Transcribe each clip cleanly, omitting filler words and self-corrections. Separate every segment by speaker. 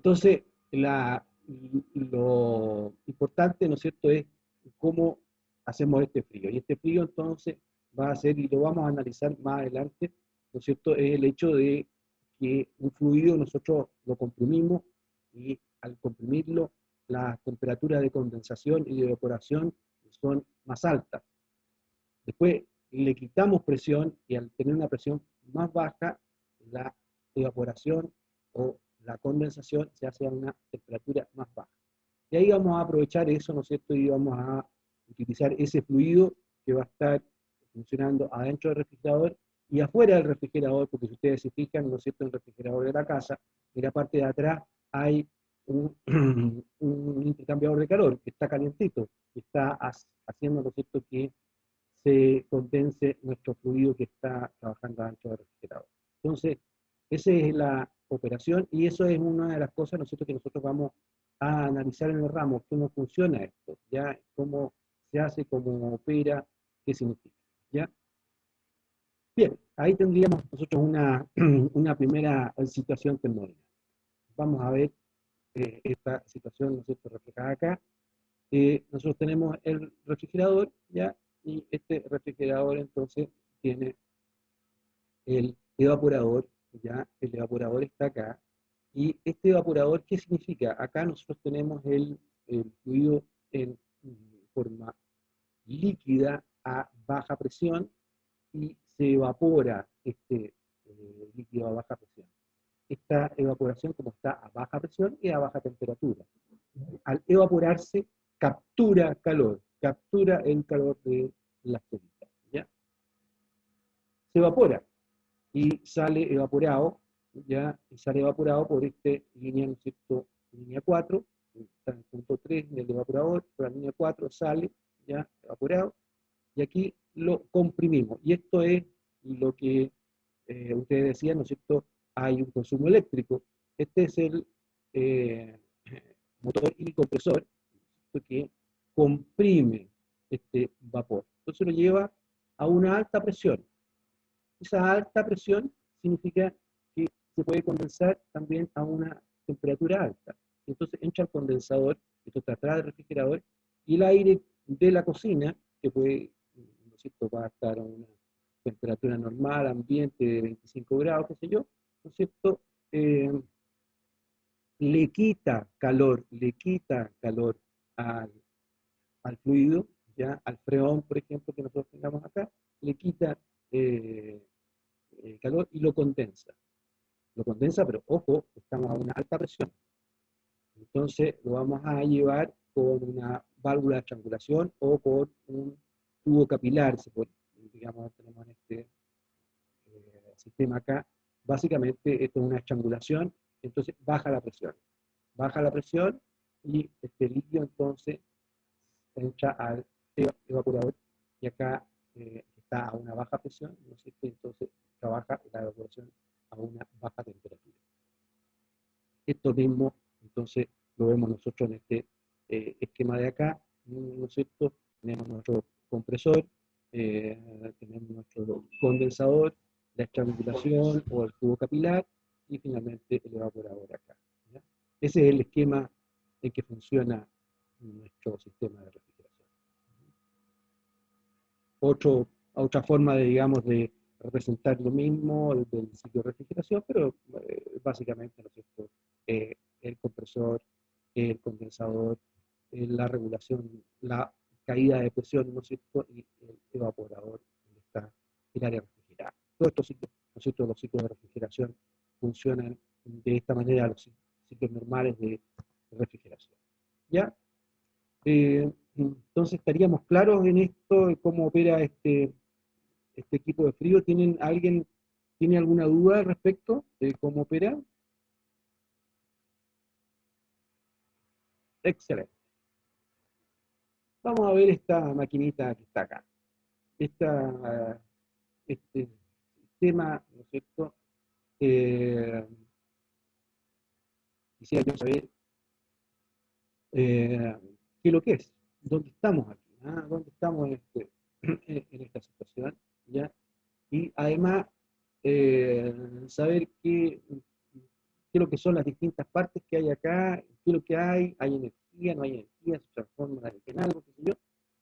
Speaker 1: Entonces, lo importante, ¿no es cierto?, es cómo hacemos este frío. Y este frío entonces va a ser, y lo vamos a analizar más adelante, ¿no es cierto?, es el hecho de que un fluido nosotros lo comprimimos y al comprimirlo las temperaturas de condensación y de evaporación son más altas. Después le quitamos presión y al tener una presión más baja, la evaporación o la condensación se hace a una temperatura más baja. Y ahí vamos a aprovechar eso, ¿no es cierto? Y vamos a utilizar ese fluido que va a estar funcionando adentro del refrigerador y afuera del refrigerador, porque si ustedes se fijan, ¿no es cierto?, en el refrigerador de la casa, en la parte de atrás hay un, un intercambiador de calor que está calientito, que está haciendo, ¿no es cierto?, que se condense nuestro fluido que está trabajando adentro del refrigerador. Entonces, esa es la operación y eso es una de las cosas que nosotros vamos a analizar en el ramo, cómo funciona esto, ¿ya? Cómo se hace, cómo opera, qué significa, ¿ya? Bien, ahí tendríamos nosotros una primera situación termodinámica. Vamos a ver esta situación, ¿no es cierto?, reflejada acá. Nosotros tenemos el refrigerador, ¿ya? Y este refrigerador entonces tiene el evaporador, ¿ya? El evaporador está acá. Y este evaporador, ¿qué significa? Acá nosotros tenemos el fluido en forma líquida a baja presión y se evapora este líquido a baja presión. Esta evaporación, como está a baja presión, es a baja temperatura. Al evaporarse, captura calor, captura el calor de las células, ¿ya? Se evapora y sale evaporado, ¿ya? Y sale evaporado por este línea, ¿no es cierto?, línea 4, está en el punto 3 del evaporador, por la línea 4 sale, ya, evaporado, y aquí lo comprimimos. Y esto es lo que ustedes decían, ¿no es cierto?, hay un consumo eléctrico. Este es el motor y compresor que comprime este vapor. Entonces lo lleva a una alta presión. Esa alta presión significa que se puede condensar también a una temperatura alta. Entonces entra al condensador, esto está atrás del refrigerador, y el aire de la cocina, que puede, ¿no es cierto?, va a estar a una temperatura normal, ambiente de 25 grados, qué sé yo, ¿no es cierto?, le quita calor al, al fluido, ¿ya? Al freón, por ejemplo, que nosotros tengamos acá, le quita calor y lo condensa. Lo condensa, pero ojo, estamos a una alta presión. Entonces lo vamos a llevar con una válvula de estrangulación o con un tubo capilar, digamos, tenemos en este sistema acá. Básicamente esto es una estrangulación, entonces baja la presión y este líquido entonces entra al evaporador y acá está a una baja presión, ¿no es cierto? Entonces trabaja la evaporación a una baja temperatura. Esto mismo, entonces, lo vemos nosotros en este esquema de acá, ¿no es cierto? Tenemos nuestro compresor, tenemos nuestro condensador, la estrangulación o el tubo capilar y finalmente el evaporador acá, ¿ya? Ese es el esquema en que funciona nuestro sistema de refrigeración. Otra forma de, digamos, de representar lo mismo del ciclo de refrigeración, pero básicamente, ¿no es cierto?, el compresor, el condensador, la regulación, la caída de presión, ¿no es cierto?, y el evaporador, donde está el área refrigerada. Todos estos ciclos, ¿no es cierto?, los ciclos de refrigeración funcionan de esta manera, los ciclos normales de refrigeración. ¿Ya? Entonces estaríamos claros en esto, de cómo opera este equipo de frío. ¿Alguien tiene alguna duda al respecto de cómo opera? Excelente. Vamos a ver esta maquinita que está acá. Este sistema, ¿no es cierto? Quisiera yo saber qué es lo que es, dónde estamos aquí, ¿ah? ¿Dónde estamos en esta situación? ¿Ya? Y además, saber qué qué es lo que son las distintas partes que hay acá, qué es lo que hay energía, no hay energía, se transforma en algo, qué sé yo.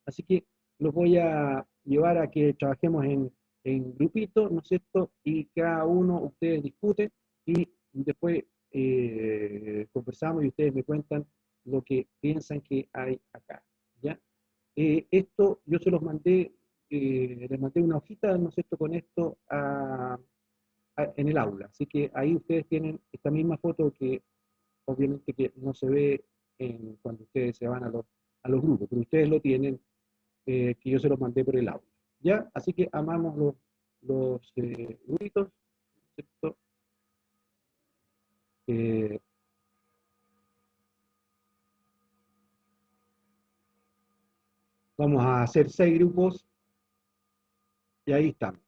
Speaker 1: Así que los voy a llevar a que trabajemos en grupitos, ¿no es cierto? Y cada uno, ustedes discuten y después conversamos y ustedes me cuentan lo que piensan que hay acá, ¿ya? Esto yo se los mandé, les mandé una hojita, ¿no es cierto?, con esto en el aula. Así que ahí ustedes tienen esta misma foto que obviamente que no se ve cuando ustedes se van a los grupos, pero ustedes lo tienen, que yo se los mandé por el aula. ¿Ya? Así que amamos los grupitos, ¿cierto? Eh, Vamos a hacer 6 grupos y ahí estamos.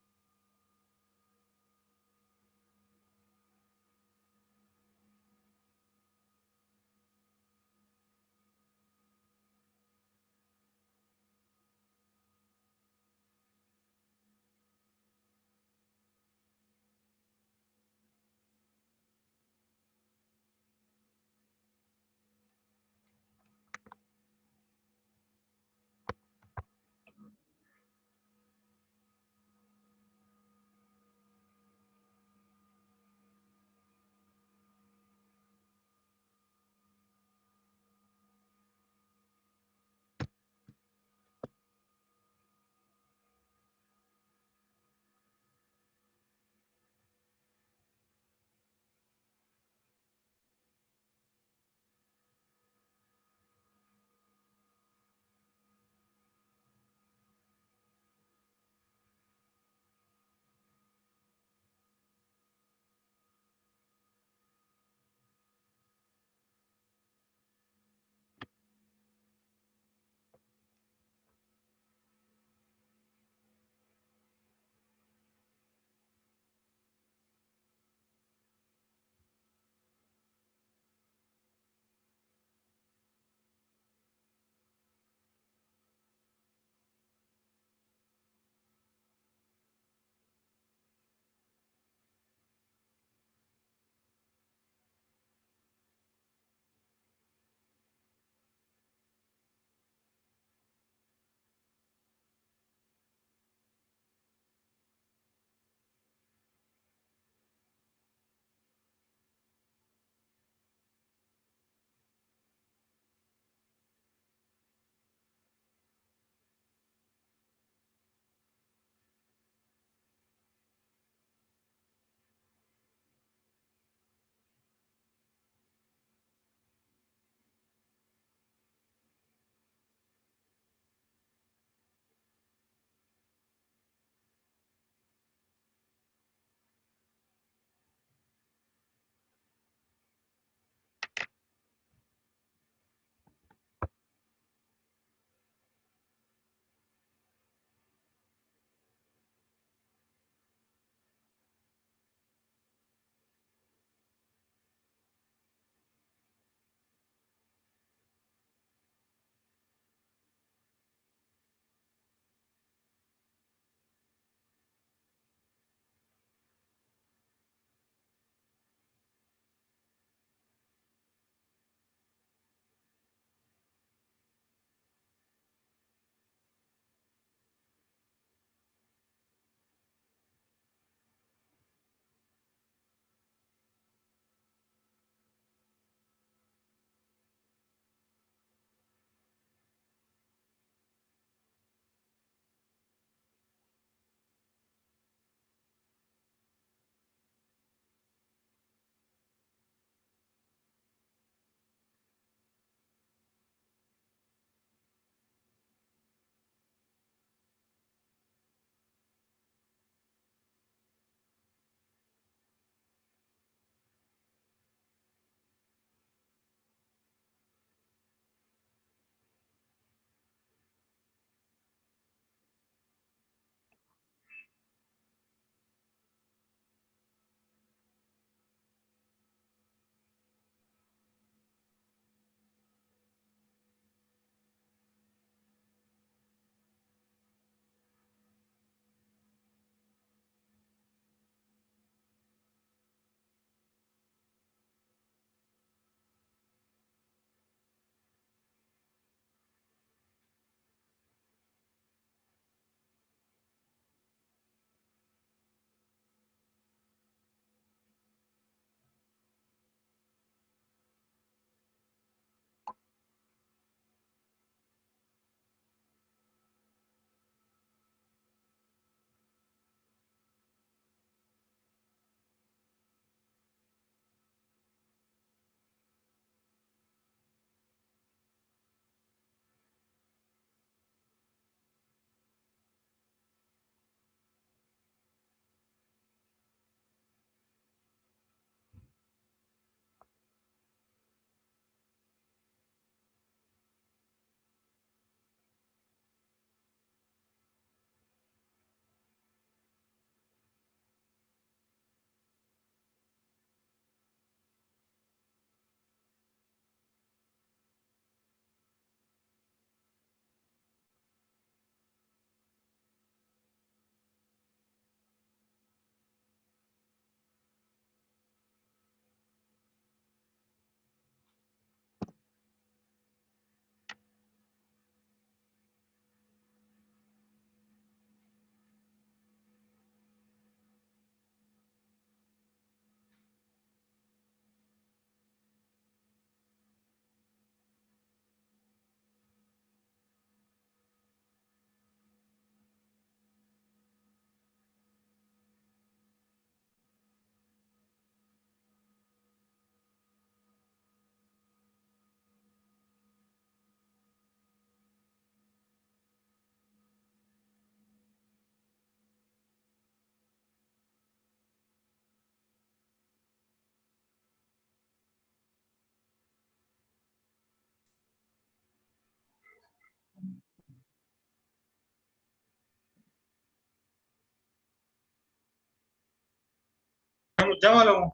Speaker 2: Llámalo.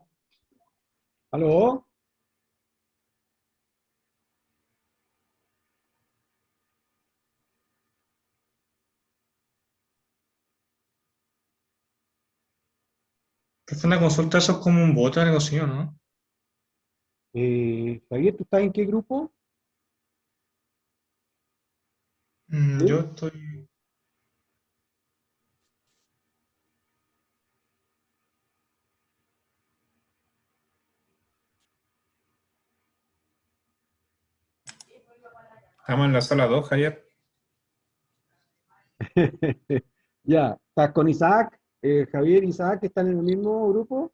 Speaker 1: ¿Aló?
Speaker 2: Que fue una consulta, eso es como un voto o algo así, ¿o no?
Speaker 1: Javier, ¿tú estás en qué grupo?
Speaker 2: Yo
Speaker 1: ¿Sí?
Speaker 2: estoy. Estamos en la sala 2, Javier.
Speaker 1: Ya, ¿estás con Isaac? Javier, Isaac, ¿están en el mismo grupo?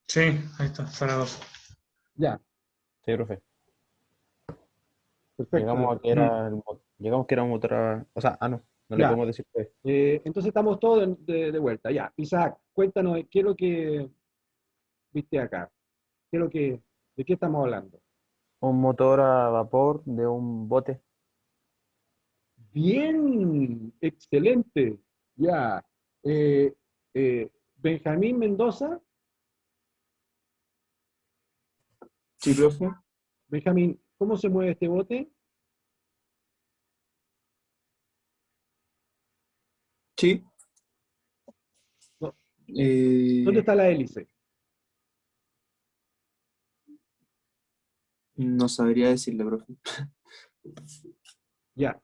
Speaker 2: Sí, ahí está, sala 2.
Speaker 1: Ya,
Speaker 3: Sí, profe.
Speaker 1: perfecto.
Speaker 3: Llegamos que era un motor o sea, no, no le
Speaker 1: Ya,
Speaker 3: podemos decir pues.
Speaker 1: entonces estamos todos de vuelta. Ya, Isaac, cuéntanos, ¿qué es lo que viste acá? ¿Qué es lo que, de qué estamos hablando?
Speaker 3: Un motor a vapor de un bote.
Speaker 1: Bien, excelente. Ya, eh, Benjamín Mendoza.
Speaker 4: Sí, profe.
Speaker 1: Benjamín, ¿cómo se mueve este bote?
Speaker 4: Sí.
Speaker 1: No, ¿dónde
Speaker 4: Eh,
Speaker 1: está la hélice?
Speaker 4: no sabría decirle, profe.
Speaker 1: Ya.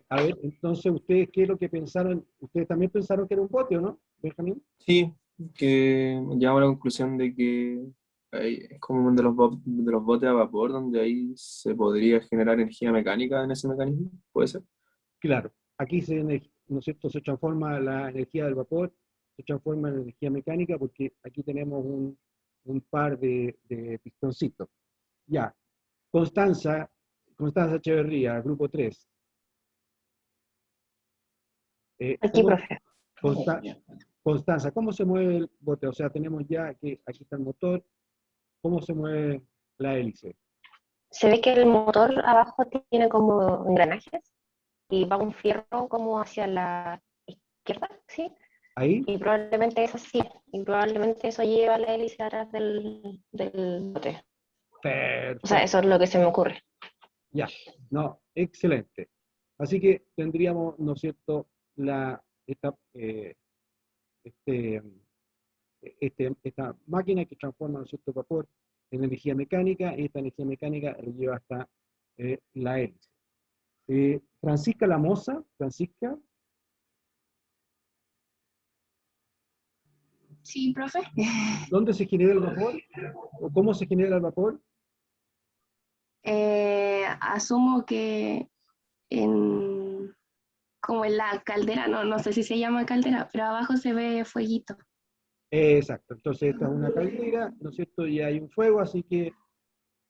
Speaker 1: A ver, entonces, ¿ustedes qué es lo que pensaron? ¿Ustedes también pensaron que era un bote o no, Benjamín?
Speaker 4: Sí, que llegamos a la conclusión de que es como uno de de los botes a vapor, donde ahí se podría generar energía mecánica en ese mecanismo. ¿Puede ser?
Speaker 1: Claro, aquí ¿no es cierto? Se transforma la energía del vapor, se transforma en energía mecánica porque aquí tenemos un par de pistoncitos. Ya, Constanza, Constanza Echeverría, grupo 3.
Speaker 5: Aquí,
Speaker 1: ¿Cómo,
Speaker 5: profe.
Speaker 1: Constanza, ¿cómo se mueve el bote? O sea, tenemos ya que aquí está el motor, ¿cómo se mueve la hélice?
Speaker 5: Se ve que el motor abajo tiene como engranajes y va un fierro como hacia la izquierda, ¿sí?
Speaker 1: Ahí,
Speaker 5: Y probablemente eso sí, y probablemente eso lleva la hélice atrás del bote. O sea, eso
Speaker 1: perfecto,
Speaker 5: es lo que se me ocurre.
Speaker 1: ya, no, excelente. Así que tendríamos, ¿no es cierto?, este, esta máquina que transforma, ¿no es cierto?, vapor en energía mecánica, y esta energía mecánica lo lleva hasta la hélice. Francisca Lamosa, Francisca,
Speaker 6: Sí, profe.
Speaker 1: ¿dónde se genera el vapor? ¿O cómo se genera el vapor?
Speaker 6: Asumo que en, como en la caldera, no, no sé si se llama caldera, pero abajo se ve fueguito.
Speaker 1: Exacto, entonces esta es una caldera, ¿no es cierto? Y hay un fuego, así que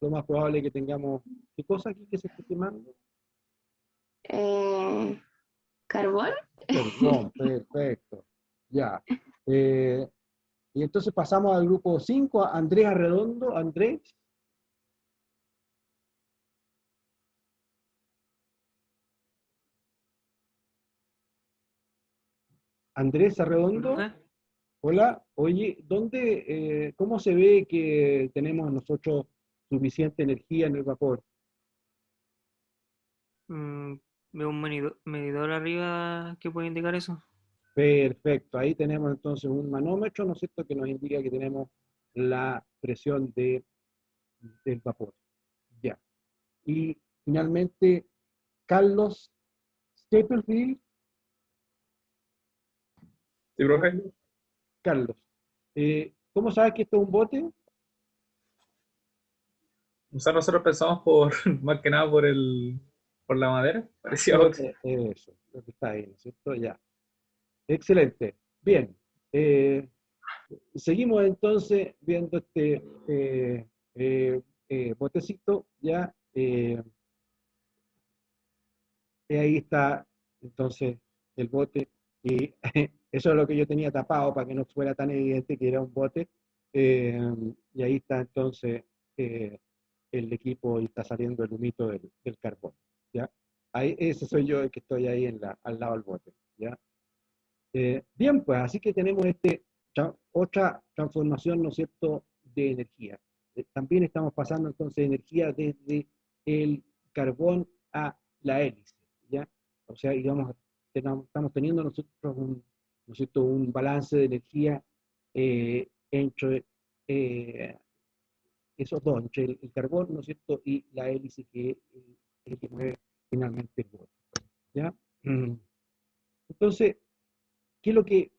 Speaker 1: lo más probable es que tengamos, ¿qué cosa aquí que se esté quemando?
Speaker 6: Eh, ¿Carbón?
Speaker 1: Perdón, perfecto. Ya. Eh, y entonces pasamos al grupo 5, a Andrés Arredondo. Andrés
Speaker 7: Sí,
Speaker 1: Arredondo.
Speaker 7: profe.
Speaker 1: Hola, oye, cómo se ve que tenemos nosotros suficiente energía en el vapor?
Speaker 7: Mm, Veo un medidor arriba que puede indicar eso.
Speaker 1: Perfecto, ahí tenemos entonces un manómetro, ¿no es cierto?, que nos indica que tenemos la presión del vapor. Ya. Y finalmente, Carlos Staplefield.
Speaker 4: Sí, profe.
Speaker 1: Carlos, ¿cómo sabes que esto es un bote?
Speaker 2: O sea, nosotros pensamos por, más que nada por la madera, parecía otro.
Speaker 1: Eso, lo que está ahí, ¿no es cierto? Ya. Excelente. Bien. Eh, Seguimos entonces viendo este botecito, ya. Ahí está entonces el bote. Y eso es lo que yo tenía tapado para que no fuera tan evidente que era un bote. Eh, y ahí está entonces eh, el equipo y está saliendo el humito del carbón. ¿Ya? Ahí, ese soy yo el que estoy ahí al lado del bote. ¿Ya? Bien, pues así que tenemos este otra transformación, ¿no es cierto?, de energía. También estamos pasando entonces energía desde el carbón a la hélice, ¿ya? O sea, estamos teniendo nosotros ¿no es cierto?, un balance de energía entre esos dos, entre el carbón, ¿no es cierto?, y la hélice que es el que mueve finalmente el bote, ¿ya? Entonces, ¿qué es lo que,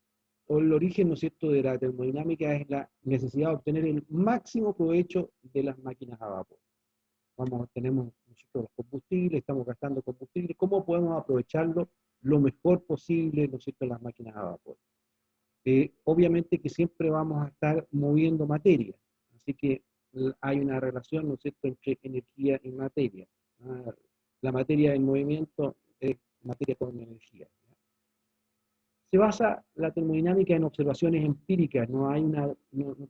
Speaker 1: o el origen, ¿no es cierto?, de la termodinámica es la necesidad de obtener el máximo provecho de las máquinas a vapor? Tenemos nosotros los combustibles, estamos gastando combustible, ¿cómo podemos aprovecharlo lo mejor posible, ¿no es cierto?, las máquinas a vapor? Obviamente que siempre vamos a estar moviendo materia, así que hay una relación, ¿no es cierto?, entre energía y materia. La materia en movimiento es materia con energía. Se basa la termodinámica en observaciones empíricas, no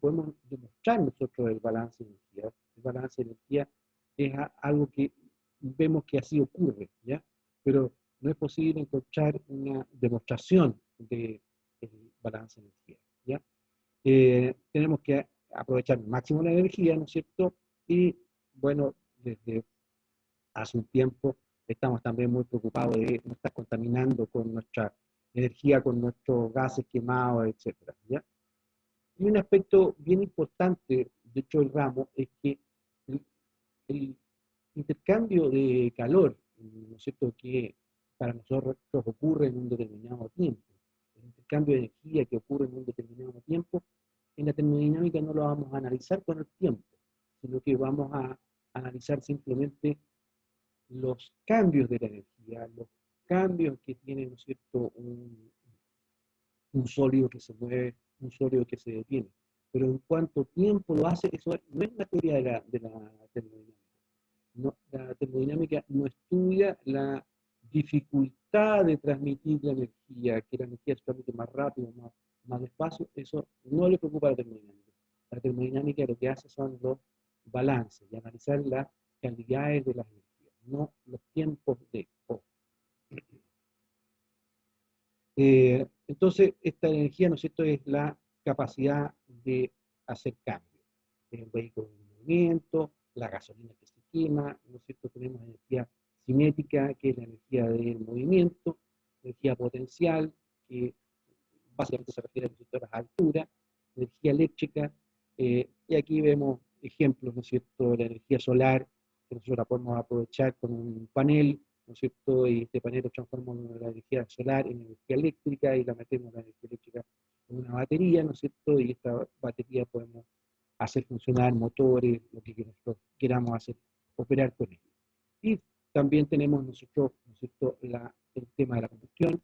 Speaker 1: podemos demostrar nosotros el balance de energía. El balance de energía es algo que vemos que así ocurre, ¿ya? Pero no es posible encontrar una demostración del balance de energía, ¿ya? Tenemos que aprovechar al máximo la energía, ¿no es cierto? Y bueno, desde hace un tiempo estamos también muy preocupados de no estar contaminando con nuestra energía, con nuestros gases quemados, etcétera, ¿ya? Y un aspecto bien importante, de hecho, el ramo, es que el intercambio de calor, ¿no es cierto?, que para nosotros ocurre en un determinado tiempo, el intercambio de energía que ocurre en un determinado tiempo, en la termodinámica no lo vamos a analizar con el tiempo, sino que vamos a analizar simplemente los cambios de la energía, los cambios que tiene, ¿no es cierto?, un sólido que se mueve, un sólido que se detiene. Pero en cuánto tiempo lo hace, eso no es materia de la termodinámica. No, la termodinámica no estudia la dificultad de transmitir la energía, que la energía se transmite más rápido, más despacio, eso no le preocupa a la termodinámica. La termodinámica lo que hace son los balances y analizar las calidades de las energías, no los tiempos de O. Entonces, esta energía, ¿no es cierto?, es la capacidad de hacer cambios. El vehículo en movimiento, la gasolina que se quema, ¿no es cierto?, tenemos energía cinética, que es la energía del movimiento, energía potencial, que básicamente se refiere a las alturas, energía eléctrica, y aquí vemos ejemplos, ¿no es cierto?, de la energía solar, que nosotros la podemos aprovechar con un panel, ¿no es cierto?, y este panel lo transformamos la energía solar en energía eléctrica y la metemos la energía eléctrica en una batería, ¿no es cierto?, y esta batería podemos hacer funcionar motores, lo que nosotros queramos hacer, operar con ellos. Y también tenemos nosotros, ¿no es cierto?, el tema de la combustión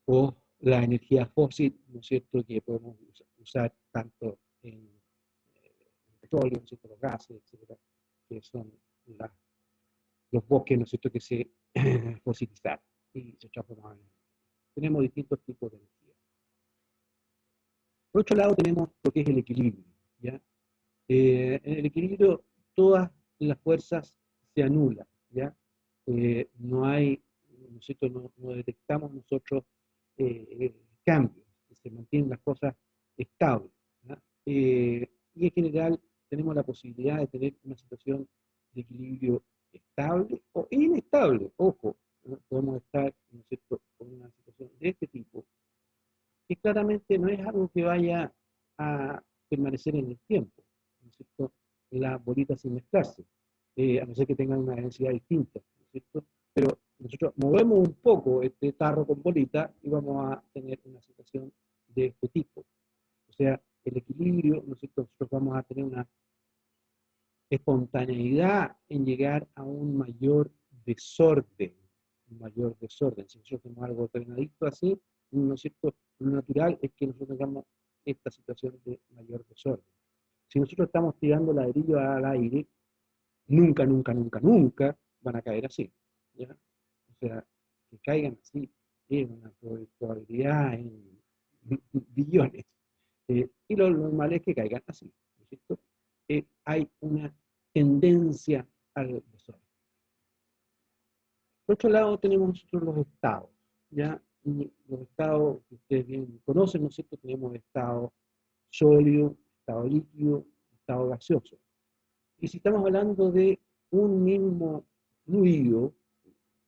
Speaker 1: o la energía fósil, ¿no es cierto?, que podemos usar tanto en petróleo, ¿no es cierto?, los gases, etcétera, que son los bosques, ¿no es cierto?, que se fosilizaron y se transformaron. Tenemos distintos tipos de energía. Por otro lado tenemos lo que es el equilibrio, ¿ya? En el equilibrio todas las fuerzas se anulan, ¿ya? No hay, ¿no es cierto?, no detectamos nosotros cambios, se mantienen las cosas estables, ¿ya? Y en general tenemos la posibilidad de tener una situación de equilibrio estable o inestable, ojo, ¿no? Podemos estar, ¿no es cierto?, con una situación de este tipo, que claramente no es algo que vaya a permanecer en el tiempo, ¿no es cierto?, las bolitas sin mezclarse, a no ser que tengan una densidad distinta, ¿no es cierto? Pero nosotros movemos un poco este tarro con bolita y vamos a tener una situación de este tipo. O sea, el equilibrio, ¿no es cierto?, nosotros vamos a tener una espontaneidad en llegar a un mayor desorden, Si nosotros tenemos algo ordenadito así, ¿no es cierto?, lo natural es que nosotros tengamos esta situación de mayor desorden. Si nosotros estamos tirando ladrillos al aire, nunca van a caer así, ¿ya? O sea, que caigan así es una probabilidad en billones. Y lo normal es que caigan así, ¿no es cierto? Hay una tendencia al desorden. Por otro lado tenemos nosotros los estados, ¿ya? y los estados que ustedes bien conocen, ¿no es cierto? Tenemos estado sólido, estado líquido, estado gaseoso. Y si estamos hablando de un mismo fluido,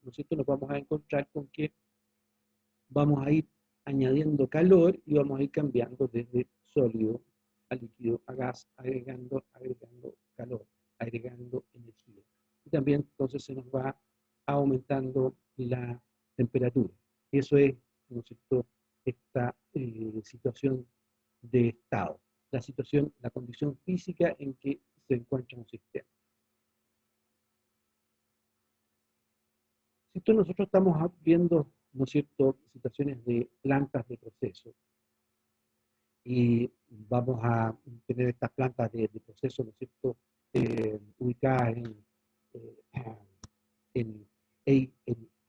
Speaker 1: ¿no es cierto? Nos vamos a encontrar con que vamos a ir añadiendo calor y vamos a ir cambiando desde sólido a líquido, a gas, agregando calor, agregando energía. Y también entonces se nos va aumentando la temperatura. Eso es, ¿no es cierto?, esta situación de estado, la situación, la condición física en que se encuentra un sistema. Si esto nosotros estamos viendo, ¿no es cierto?, situaciones de plantas de proceso, y vamos a tener estas plantas de proceso, ¿no es cierto?, ubicadas en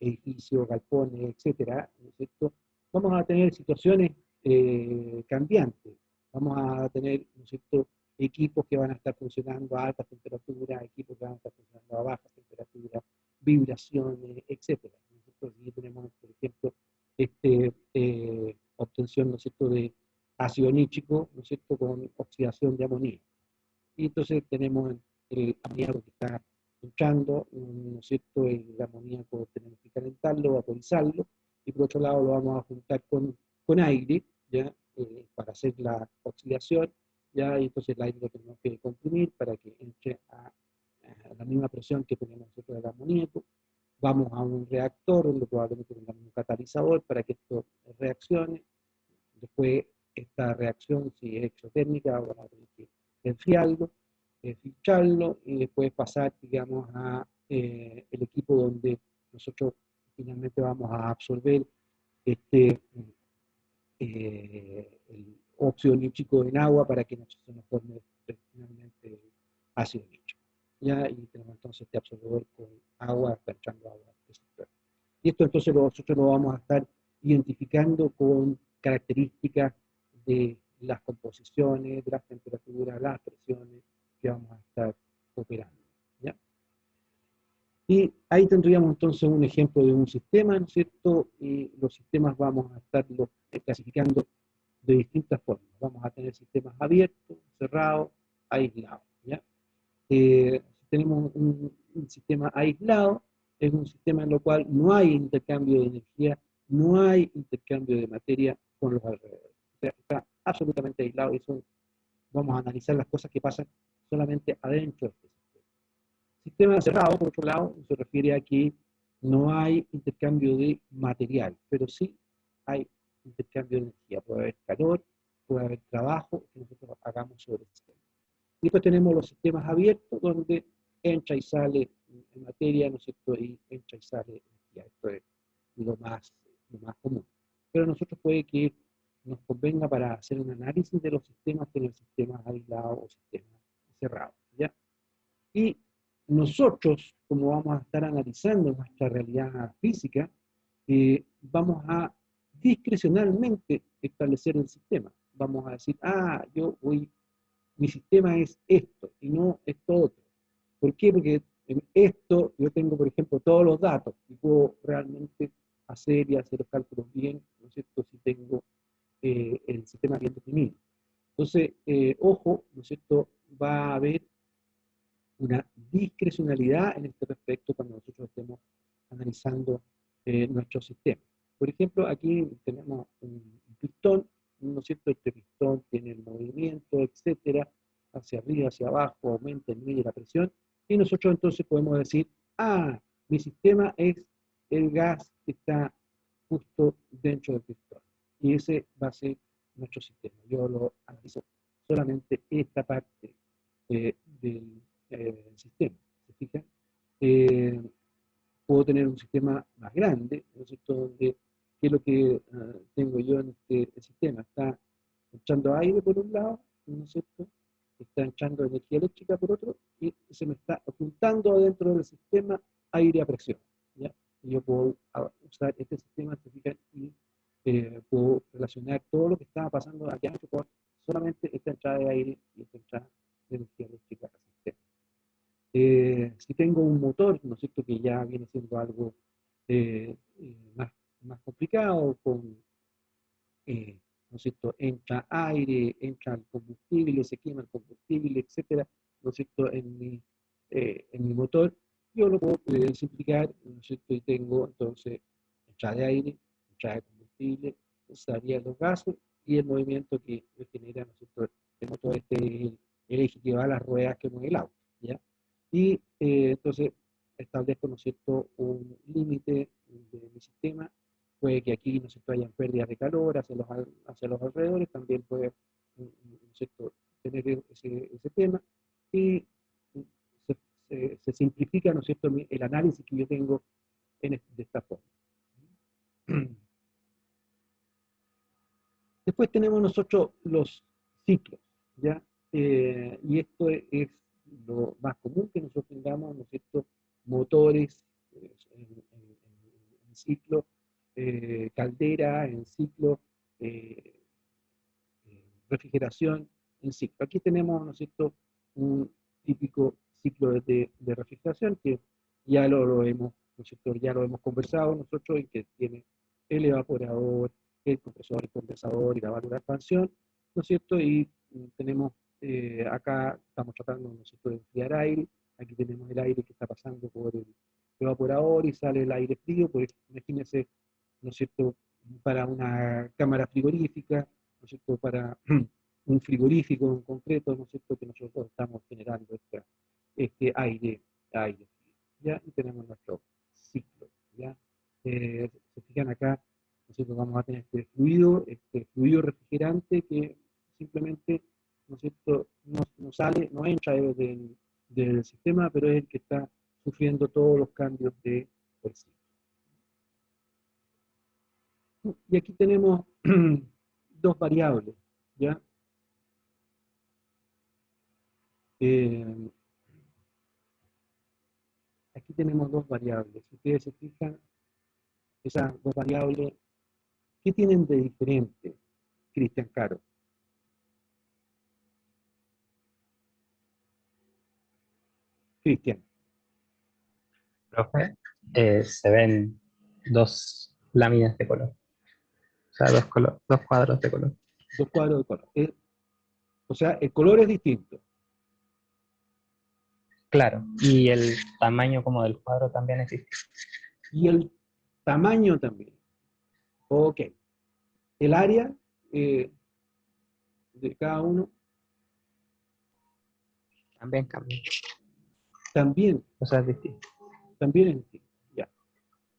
Speaker 1: edificios, galpones, etcétera, ¿no es cierto?, vamos a tener situaciones cambiantes. Vamos a tener, ¿no es cierto?, equipos que van a estar funcionando a altas temperaturas, equipos que van a estar funcionando a bajas temperaturas, vibraciones, etcétera. Aquí tenemos, por ejemplo, obtención, ¿no es cierto?, de ácido nítrico, ¿no es cierto?, con oxidación de amoníaco. Y entonces tenemos el amoníaco que está entrando, ¿no es cierto?, el amoníaco tenemos que calentarlo, vaporizarlo, y por otro lado lo vamos a juntar con aire, ¿ya? Para hacer la oxidación, ¿ya? Y entonces el aire lo tenemos que comprimir para que entre a la misma presión que tenemos nosotros del amoníaco. Vamos a un reactor donde probablemente tengamos un catalizador para que esto reaccione. Después esta reacción, si es exotérmica, vamos a tener que enfriarlo, filtrarlo y después pasar, digamos, a el equipo donde nosotros finalmente vamos a absorber el óxido nítrico en agua para que se nos forme finalmente ácido nítrico. ¿Ya? Y tenemos entonces este absorbedor con agua, está echando agua. Y esto entonces nosotros lo vamos a estar identificando con características de las composiciones, de las temperaturas, las presiones que vamos a estar operando. ¿Ya? Y ahí tendríamos entonces un ejemplo de un sistema, ¿no es cierto? Y los sistemas vamos a estarlos clasificando de distintas formas. Vamos a tener sistemas abiertos, cerrados, aislados. ¿Ya? Si tenemos un sistema aislado, es un sistema en el cual no hay intercambio de energía, no hay intercambio de materia con los alrededores. O sea, está absolutamente aislado. Eso vamos a analizar las cosas que pasan solamente adentro de este sistema. Sistema cerrado, por otro lado, se refiere a que no hay intercambio de material, pero sí hay intercambio de energía. Puede haber calor, puede haber trabajo que nosotros hagamos sobre el sistema. Y después tenemos los sistemas abiertos, donde entra y sale en materia, ¿no es cierto? Y entra y sale energía. Esto es lo más común. Pero a nosotros puede que nos convenga para hacer un análisis de los sistemas, tener sistemas aislados o sistemas cerrados. ¿Ya? Y nosotros, como vamos a estar analizando nuestra realidad física, vamos a discrecionalmente establecer el sistema. Vamos a decir, mi sistema es esto y no esto otro. ¿Por qué? Porque en esto yo tengo, por ejemplo, todos los datos y puedo realmente hacer los cálculos bien, ¿no es cierto?, si tengo el sistema bien definido. Entonces, ojo, ¿no es cierto?, va a haber una discrecionalidad en este respecto cuando nosotros estemos analizando nuestro sistema. Por ejemplo, aquí tenemos un pistón, ¿no es cierto? Este pistón tiene el movimiento, etcétera, hacia arriba, hacia abajo, aumenta, disminuye la presión, y nosotros entonces podemos decir, mi sistema es el gas que está justo dentro del pistón, y ese va a ser nuestro sistema. Yo lo analizo solamente esta parte del sistema, ¿se fijan? Puedo tener un sistema más grande, ¿no es cierto?, donde, ¿qué es lo que tengo yo en este sistema? Está echando aire por un lado, ¿no es cierto?, está echando energía eléctrica por otro, y se me está juntando adentro del sistema aire a presión, ¿ya? Y yo puedo usar este sistema, ¿se fijan?, y puedo relacionar todo lo que estaba pasando aquí adentro con solamente esta entrada de aire y esta entrada de energía eléctrica al sistema. Si tengo un motor, ¿no es cierto?, que ya viene siendo algo más complejo, multiplicado con, ¿no es cierto?, entra aire, entra el combustible, se quema el combustible, etcétera, ¿no es cierto?, en mi motor, yo lo puedo simplificar, ¿no es cierto?, y tengo entonces entrada de aire, entrada de combustible, salida de los gases y el movimiento que genera, ¿no es cierto?, el motor, el eje que va a las ruedas que mueve el auto, ¿ya? Y entonces establezco, ¿no es cierto?, un límite de mi sistema. Puede que aquí, ¿no es cierto?, hayan pérdidas de calor hacia los alrededores, también puede, ¿no es cierto?, tener ese tema, y se simplifica, ¿no es cierto?, el análisis que yo tengo de esta forma. Después tenemos nosotros los ciclos, ¿ya? Y esto es lo más común que nosotros tengamos, ¿no es cierto?, motores en ciclo, caldera en ciclo, eh, refrigeración en ciclo. Aquí tenemos, ¿no es cierto?, un típico ciclo de refrigeración que ya lo hemos, ¿no es cierto?, ya lo hemos conversado nosotros, y que tiene el evaporador, el compresor, el condensador y la válvula de expansión, ¿no es cierto? Y tenemos, acá estamos tratando, ¿no es cierto?, de enfriar aire. Aquí tenemos el aire que está pasando por el evaporador y sale el aire frío. Pues imagínense, ¿no es cierto?, para una cámara frigorífica, ¿no es cierto?, para un frigorífico en concreto, ¿no es cierto?, que nosotros estamos generando este aire frío, ¿ya? Y tenemos nuestro ciclo, ¿ya? Se fijan acá, nosotros vamos a tener este fluido refrigerante que simplemente, ¿no es cierto?, no sale, no entra del sistema, pero es el que está sufriendo todos los cambios del ciclo. Y aquí tenemos dos variables, ¿ya? Aquí tenemos dos variables. Si ustedes se fijan, esas dos variables, ¿qué tienen de diferente, Cristian Caro? Cristian.
Speaker 8: Profe, se ven dos láminas de color, o sea, dos cuadros de color.
Speaker 1: Dos cuadros de color. O sea, el color es distinto.
Speaker 8: Claro, y el tamaño como del cuadro también existe.
Speaker 1: Y el tamaño también. Ok. El área de cada uno
Speaker 8: También cambia,
Speaker 1: también,
Speaker 8: o sea, es distinto.
Speaker 1: también es distinto. Ya.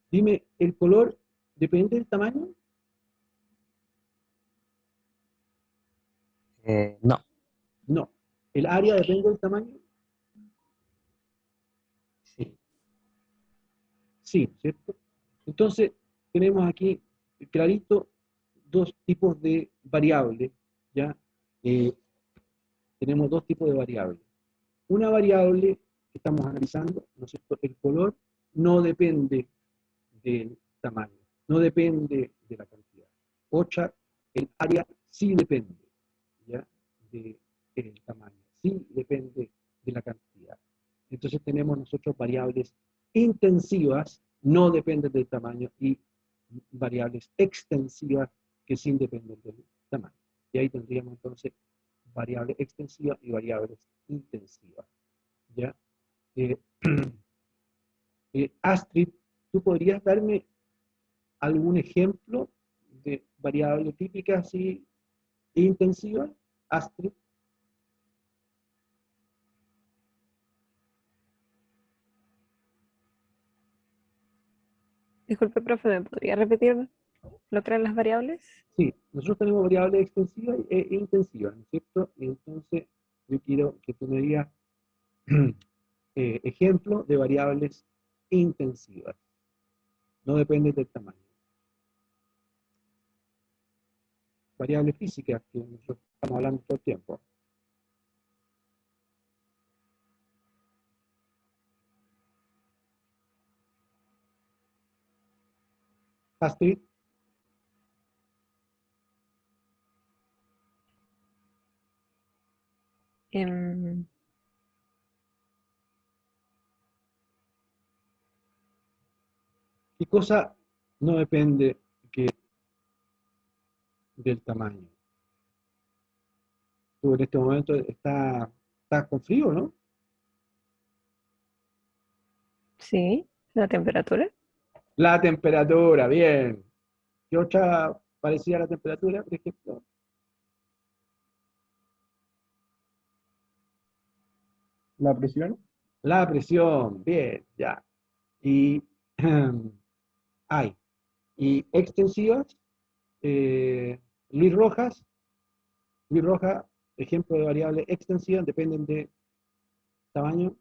Speaker 1: Dime, ¿el color depende del tamaño?
Speaker 8: No,
Speaker 1: No. ¿El área depende del tamaño?
Speaker 8: sí.
Speaker 1: Sí, ¿cierto? Entonces, tenemos aquí clarito dos tipos de variables, ¿ya? Tenemos dos tipos de variables. Una variable que estamos analizando, ¿no es cierto? El color no depende del tamaño, no depende de la cantidad. Otra, el área sí depende, ¿ya?, del tamaño, sí depende de la cantidad. Entonces tenemos nosotros variables intensivas, no dependen del tamaño, y variables extensivas que sí dependen del tamaño. Y ahí tendríamos entonces variables extensivas y variables intensivas, ¿ya? Eh, Astrid, ¿tú podrías darme algún ejemplo de variable típica así intensiva? Astrid.
Speaker 9: Disculpe, profe, ¿me podría repetir lo que eran las variables?
Speaker 1: Sí, nosotros tenemos variables extensivas e intensivas, ¿no es cierto? Y entonces yo quiero que tú me digas ejemplo de variables intensivas. No depende del tamaño. Variables físicas que nosotros estamos hablando todo el tiempo. Astrid.
Speaker 9: Em,
Speaker 1: ¿Qué cosa no depende, del tamaño. Tú en este momento estás con frío, ¿no?
Speaker 9: Sí, la temperatura.
Speaker 1: La temperatura, bien. ¿Qué otra parecida a la temperatura, por ejemplo?
Speaker 3: La presión.
Speaker 1: La presión, bien, ya. Y hay. Y extensivas, Luis Rojas, ejemplo de variable extensiva, dependen de tamaño.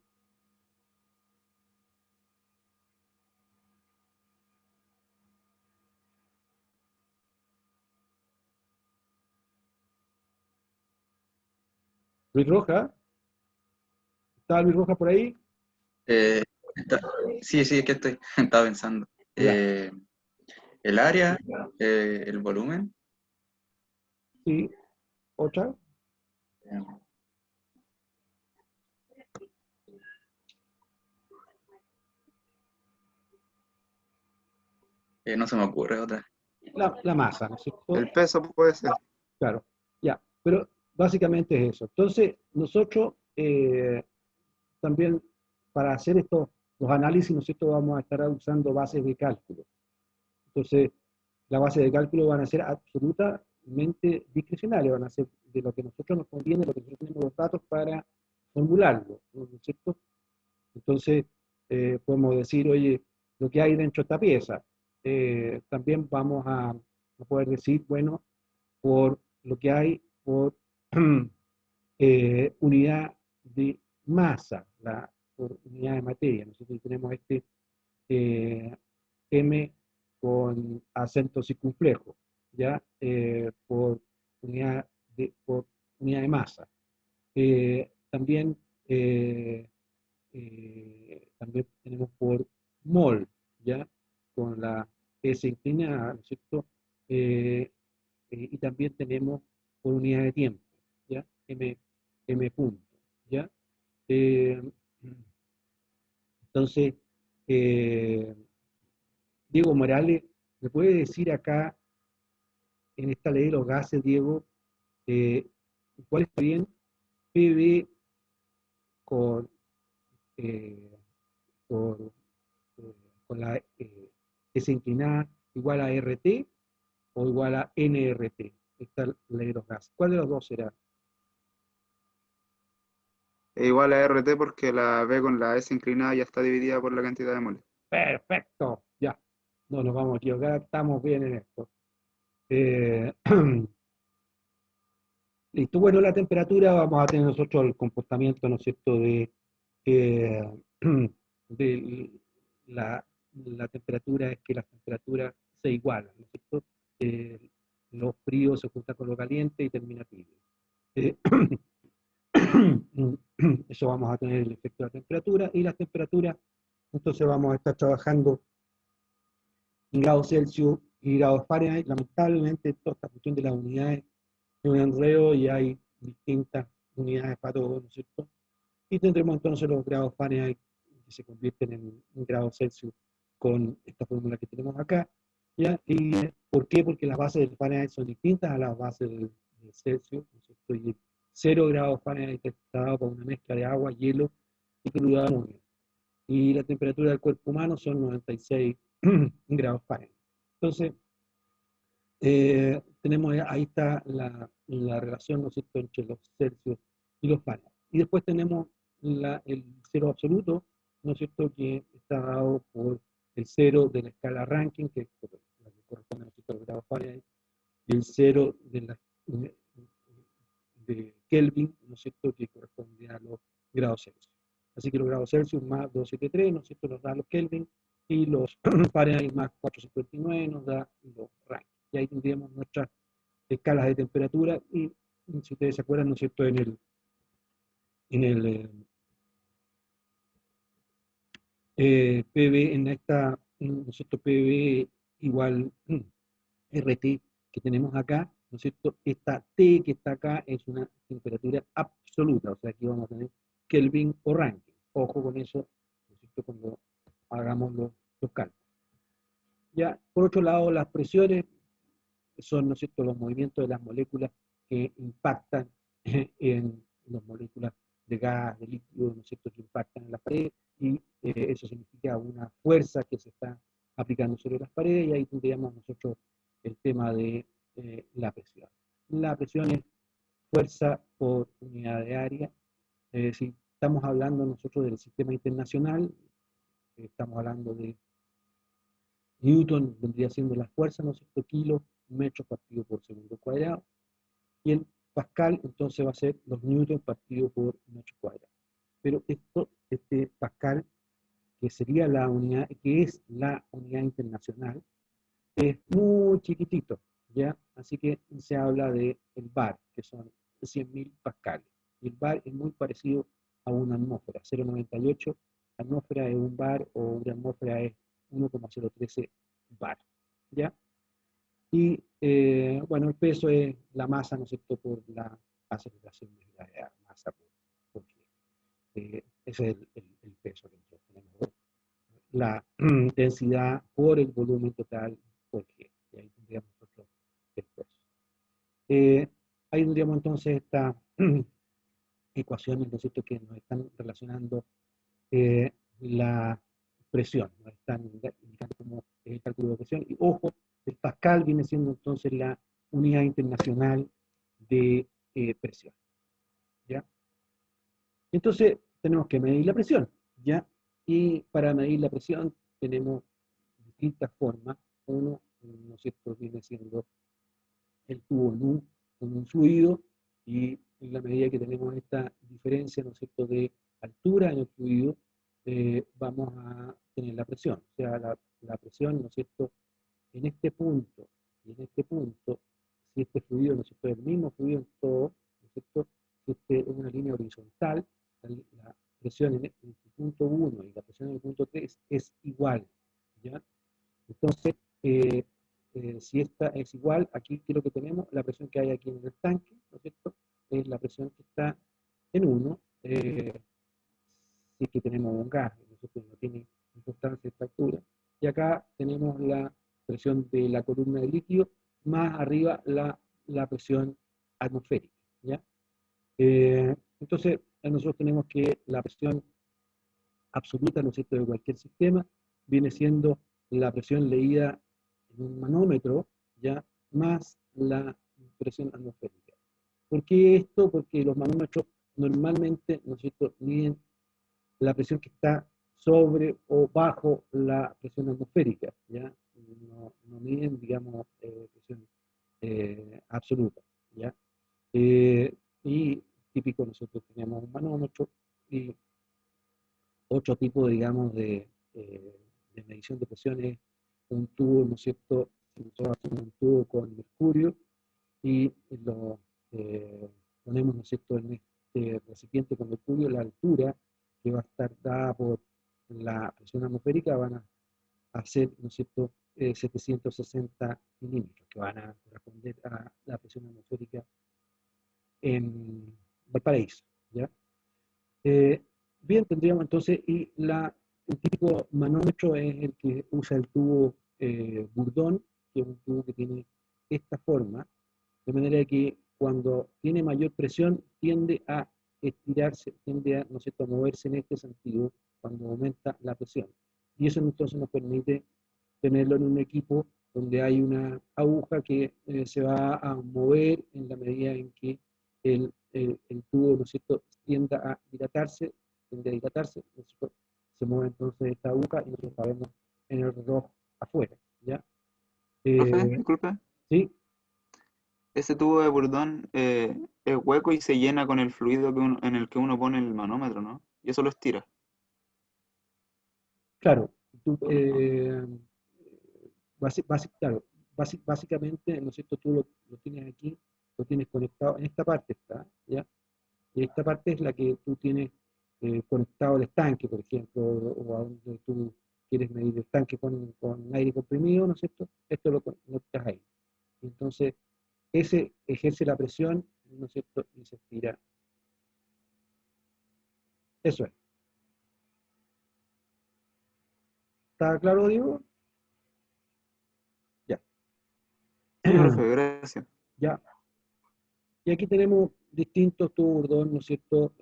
Speaker 1: Luis Rojas, ¿está Luis Rojas por ahí?
Speaker 10: Eh, está- sí, sí, es que estoy, estaba pensando.
Speaker 1: Ya,
Speaker 10: El área, el volumen,
Speaker 1: sí, otra.
Speaker 10: eh, no se me ocurre otra.
Speaker 1: La masa, ¿no es cierto?
Speaker 11: El peso puede ser.
Speaker 1: Claro, ya, pero básicamente es eso. Entonces, nosotros también para hacer los análisis, ¿no es cierto?, vamos a estar usando bases de cálculo. Entonces, las bases de cálculo van a ser absolutamente discrecionales, van a ser de lo que nosotros nos conviene, lo que nosotros tenemos los datos para formularlo, ¿no es cierto? Entonces, podemos decir, oye, lo que hay dentro de esta pieza. También vamos a poder decir, bueno, por lo que hay por unidad de masa, por unidad de materia. Nosotros tenemos este M con acento circunflejo, ¿ya? Por unidad de masa. También, también tenemos por mol, ¿ya? Con la S inclinada, ¿no es cierto? Y también tenemos por unidad de tiempo, ¿ya? M punto, ¿ya? Eh, entonces, eh, Diego Morales, ¿me puede decir acá, en esta ley de los gases, Diego, cuál está bien? PV con, eh, por, con la S inclinada igual a RT o igual a NRT. Esta ley de los gases. ¿Cuál de los dos será?
Speaker 11: E igual a RT porque la B con la S inclinada ya está dividida por la cantidad de moles.
Speaker 1: Perfecto, ya. No nos vamos a equivocar, estamos bien en esto. Listo, bueno, la temperatura, vamos a tener nosotros el comportamiento, ¿no es cierto?, eh, de la temperatura, es que las temperaturas se igualan, ¿no es cierto? Lo frío se junta con lo caliente y termina tibio. Eh, Eso vamos a tener el efecto de la temperatura, y las temperaturas, entonces vamos a estar trabajando en grados Celsius y grados Fahrenheit. Lamentablemente, toda esta cuestión de las unidades es un enredo y hay distintas unidades para todo, ¿no es cierto? Y tendremos entonces los grados Fahrenheit que se convierten en grados Celsius con esta fórmula que tenemos acá, ¿ya? ¿Y por qué? Porque las bases del Fahrenheit son distintas a las bases del Celsius, ¿no es cierto? Y 0 grados Fahrenheit está dado por una mezcla de agua, hielo y cloruro de amonio. Y la temperatura del cuerpo humano son 96 grados Fahrenheit. Entonces, tenemos ahí está la relación, ¿no es cierto?, entre los Celsius y los Fahrenheit. Y después tenemos el cero absoluto, ¿no es cierto?, que está dado por el cero de la escala Rankine, que es la que corresponde, ¿no es cierto?, al grado Fahrenheit, y el cero de Kelvin, ¿no es cierto?, que corresponde a los grados Celsius. Así que los grados Celsius más 273, ¿no es cierto?, nos da los Kelvin, y los Fahrenheit más 459 nos da los Rankine. Y ahí tendríamos nuestras escalas de temperatura, y si ustedes se acuerdan, ¿no es cierto?, en el PV, en esta, ¿no es cierto?, PV igual RT que tenemos acá, ¿no es cierto?, esta T que está acá es una temperatura absoluta, o sea, aquí vamos a tener Kelvin o Rankine. Ojo con eso, ¿no es cierto?, cuando hagamos los cálculos. Ya, por otro lado, las presiones, son, ¿no es cierto?, los movimientos de las moléculas que impactan en las moléculas de gas, de líquido, ¿no es cierto?, que impactan en la pared, y eso significa una fuerza que se está aplicando sobre las paredes, y ahí tendríamos nosotros el tema de la presión. La presión es fuerza por unidad de área. Si estamos hablando nosotros del sistema internacional, estamos hablando de Newton, vendría siendo la fuerza, ¿no es cierto?, kilos, metros partido por segundo cuadrado, y el Pascal entonces va a ser los newtons partido por metro cuadrado. Pero este Pascal, que sería la unidad, que es la unidad internacional, es muy chiquitito, ¿ya? Así que se habla de el bar, que son 100.000 pascales. Y el bar es muy parecido a una atmósfera, 0,98 atmósfera es un bar, o una atmósfera es 1,013 bar, ¿ya? Y bueno, el peso es la masa, ¿no es cierto?, por la aceleración de la masa, porque ese es el peso que nosotros tenemos. La densidad por el volumen total por G. Y ahí tendríamos nosotros el peso. Ahí tendríamos entonces estas ecuaciones, ¿no es cierto?, que nos están relacionando la presión, nos están indicando cómo es el cálculo de presión. Y ojo, el Pascal viene siendo entonces la unidad internacional de presión, ¿ya? Entonces tenemos que medir la presión, ¿ya? Y para medir la presión tenemos distintas formas. Uno, ¿no es cierto?, viene siendo el tubo nu con un fluido, y en la medida que tenemos esta diferencia, ¿no es cierto?, de altura en el fluido, vamos a tener la presión. O sea, la presión, ¿no es cierto?, en este punto y en este punto, si este fluido, ¿no es cierto?, es el mismo fluido en todo, ¿no es cierto?, si este es una línea horizontal, la presión en el punto 1 y la presión en el punto 3 es igual, ¿ya? Entonces, si esta es igual, aquí ¿qué es lo que tenemos? La presión que hay aquí en el tanque, ¿no es cierto?, es la presión que está en 1, si es que tenemos un gas, ¿no es cierto?, no tiene importancia esta altura, y acá tenemos la presión de la columna de líquido, más arriba la presión atmosférica, ¿ya? Entonces, nosotros tenemos que la presión absoluta, ¿no es cierto?, de cualquier sistema viene siendo la presión leída en un manómetro, ¿ya?, más la presión atmosférica. ¿Por qué esto? Porque los manómetros normalmente, ¿no es cierto?, miden la presión que está sobre o bajo la presión atmosférica, ¿ya? No miden, digamos, presión absoluta, ¿ya? Y típico, nosotros tenemos un manómetro y otro tipo, digamos, de medición de presión es un tubo, ¿no es cierto?, nosotros hacemos un tubo con mercurio y lo ponemos, ¿no es cierto?, en este recipiente con mercurio. La altura que va a estar dada por la presión atmosférica van a ser, ¿no es cierto?, 760 milímetros, que van a corresponder a la presión atmosférica en Valparaíso, ¿ya? Bien, tendríamos entonces, y el típico manómetro es el que usa el tubo Bourdon, que es un tubo que tiene esta forma, de manera que cuando tiene mayor presión tiende a estirarse, tiende a, ¿no es cierto?, a moverse en este sentido cuando aumenta la presión. Y eso entonces nos permite tenerlo en un equipo donde hay una aguja que se va a mover en la medida en que el tubo, ¿no es cierto?, tiende a dilatarse, ¿no es cierto?, se mueve entonces esta aguja y nosotros la vemos en el reloj afuera, ¿ya?
Speaker 11: Profe, disculpe.
Speaker 1: ¿Sí?
Speaker 11: Ese tubo de Bourdon es hueco y se llena con el fluido en el que uno pone el manómetro, ¿no? Y eso lo estira.
Speaker 1: Claro, claro, básicamente, ¿no es cierto?, tú lo tienes aquí, lo tienes conectado, en esta parte está, ¿ya? Y esta parte es la que tú tienes conectado al estanque, por ejemplo, o a donde tú quieres medir el tanque con aire comprimido, ¿no es cierto? Esto lo conectas ahí. Entonces, ese ejerce la presión, ¿no es cierto?, y se estira. Eso es. ¿Está claro, Diego? Ya.
Speaker 11: profe, gracias.
Speaker 1: Ya. Y aquí tenemos distintos tubos Bourdon, ¿no es cierto?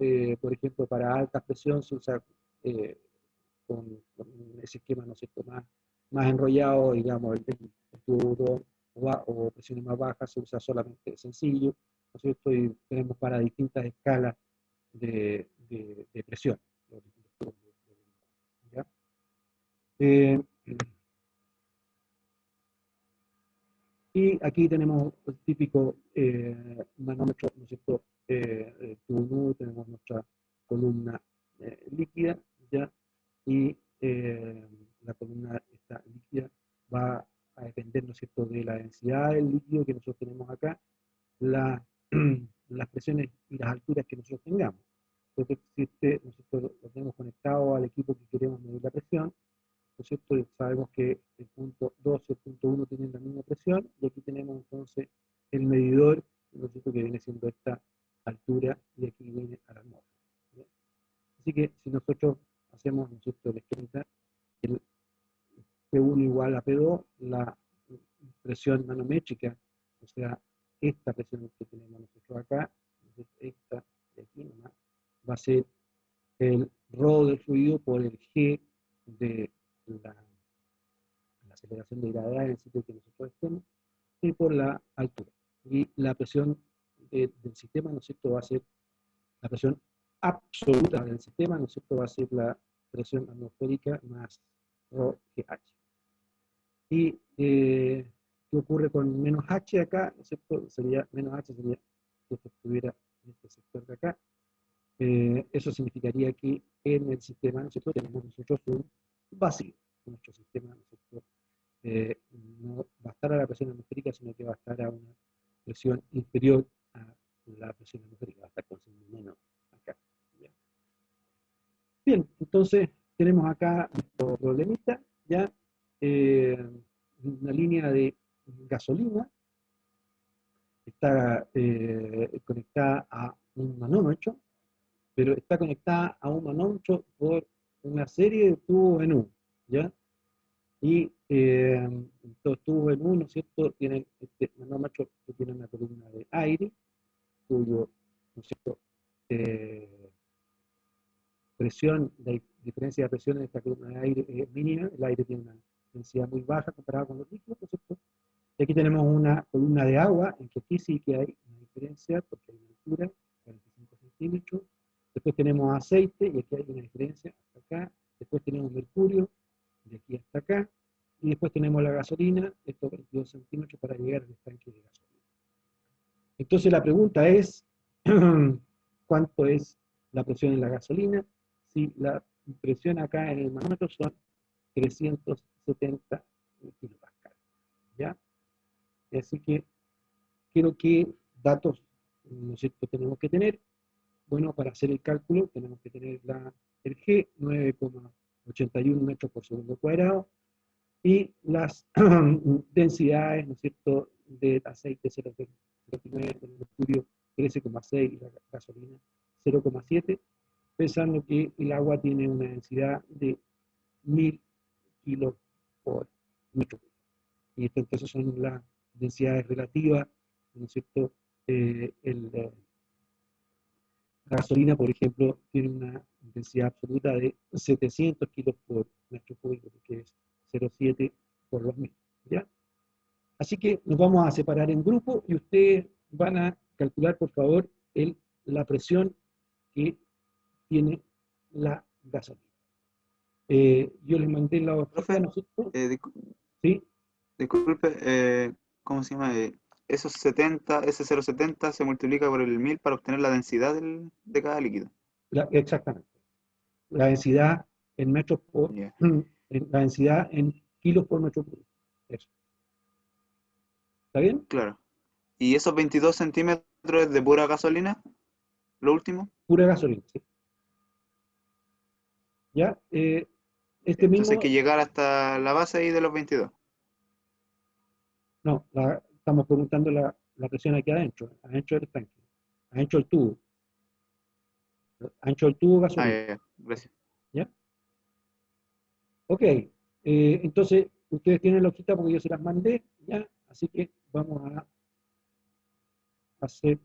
Speaker 1: Por ejemplo, para alta presión se usa con ese esquema, ¿no es cierto? Más enrollado, digamos, el tubo Bourdon, o presiones más bajas se usa solamente sencillo, ¿no es cierto? Y tenemos para distintas escalas de presión. Los distintos tubos Bourdon, ¿ya? Y aquí tenemos el típico manómetro, ¿no es cierto? Tubo nudo, tenemos nuestra columna líquida, ¿ya? Y la columna esta líquida va a depender, ¿no es cierto?, de la densidad del líquido que nosotros tenemos acá, las presiones y las alturas que nosotros tengamos. Entonces, si nosotros lo tenemos conectado al equipo que queremos medir la presión, ¿no es cierto? Sabemos que el punto 2 y el punto 1 tienen la misma presión, y aquí tenemos entonces el medidor, ¿no es cierto?, que viene siendo esta altura, y aquí viene a la atmósfera, ¿ya? Así que si nosotros hacemos, ¿no es cierto?, el esquema, el P1 igual a P2, la presión manométrica, o sea, esta presión que tenemos nosotros acá, esta de aquí nomás, va a ser el ρ del fluido por el G de la aceleración de gravedad en el sitio que nosotros estemos, y por la altura. Y la presión del sistema, ¿no es cierto?, va a ser la presión absoluta del sistema, ¿no es cierto?, va a ser la presión atmosférica más ρGH. Y ¿qué ocurre con menos H acá? ¿No es cierto? Menos H sería que esto estuviera en este sector de acá. Eso significaría que en el sistema, ¿no es cierto?, tenemos nosotros un vacío. Nuestro sistema, ¿no es cierto?, no va a estar a la presión atmosférica, sino que va a estar a una presión inferior a la presión atmosférica, va a estar consumiendo menos acá. ¿Ya? Bien, entonces tenemos acá nuestro problemita, ¿ya? Una línea de gasolina está conectada a un manómetro, pero está conectada a un manómetro por una serie de tubos en U, ¿ya? Y estos tubos en U, ¿no es cierto?, tienen este manómetro que tiene una columna de aire, cuyo, ¿no es cierto?, presión, la diferencia de presión en esta columna de aire es mínima, el aire tiene una densidad muy baja comparado con los líquidos, ¿no es cierto? Y aquí tenemos una columna de agua, en que aquí sí que hay una diferencia, porque hay una altura, 45 centímetros. Después tenemos aceite, y aquí hay una diferencia hasta acá. Después tenemos mercurio, de aquí hasta acá. Y después tenemos la gasolina, estos 22 centímetros para llegar al estanque de gasolina. Entonces la pregunta es, ¿cuánto es la presión en la gasolina? Si la presión acá en el manómetro son 370 kilopascales, ¿ya? Así que, ¿qué datos, ¿no es cierto?, tenemos que tener? Bueno, para hacer el cálculo tenemos que tener el G, 9,81 metros por segundo cuadrado, y las densidades, ¿no es cierto?, de aceite 0,9, del mercurio 13,6 y la gasolina 0,7, pensando que el agua tiene una densidad de 1000 kilos por metro cúbico. Y esto entonces son las densidades relativas, ¿no es cierto? La gasolina, por ejemplo, tiene una densidad absoluta de 700 kilos por metro cúbico, que es 0,7 por 2000, ¿ya? Así que nos vamos a separar en grupo y ustedes van a calcular, por favor, la presión que tiene la gasolina. Yo les mandé la hojita,
Speaker 11: Profe,
Speaker 1: ¿no es cierto? ¿Sí?
Speaker 11: disculpe, ¿cómo se llama? Esos 70, ese 0,70 se multiplica por el 1000 para obtener la densidad de cada líquido.
Speaker 1: Exactamente. La densidad en metros por,
Speaker 11: Yeah.
Speaker 1: la densidad en kilos por metro cúbico. Eso. ¿Está bien?
Speaker 11: Claro. ¿Y esos 22 centímetros es de pura gasolina? ¿Lo último?
Speaker 1: Pura gasolina, sí. ¿Ya?
Speaker 11: Entonces
Speaker 1: mismo,
Speaker 11: hay que llegar hasta la base ahí de los 22.
Speaker 1: no, estamos preguntando la presión aquí adentro del tanque, adentro del tubo. Ancho del tubo, gasolina.
Speaker 11: Ya, gracias.
Speaker 1: ¿Ya? Ok. Entonces, ustedes tienen la hojita porque yo se las mandé, ¿ya? Así que vamos a hacer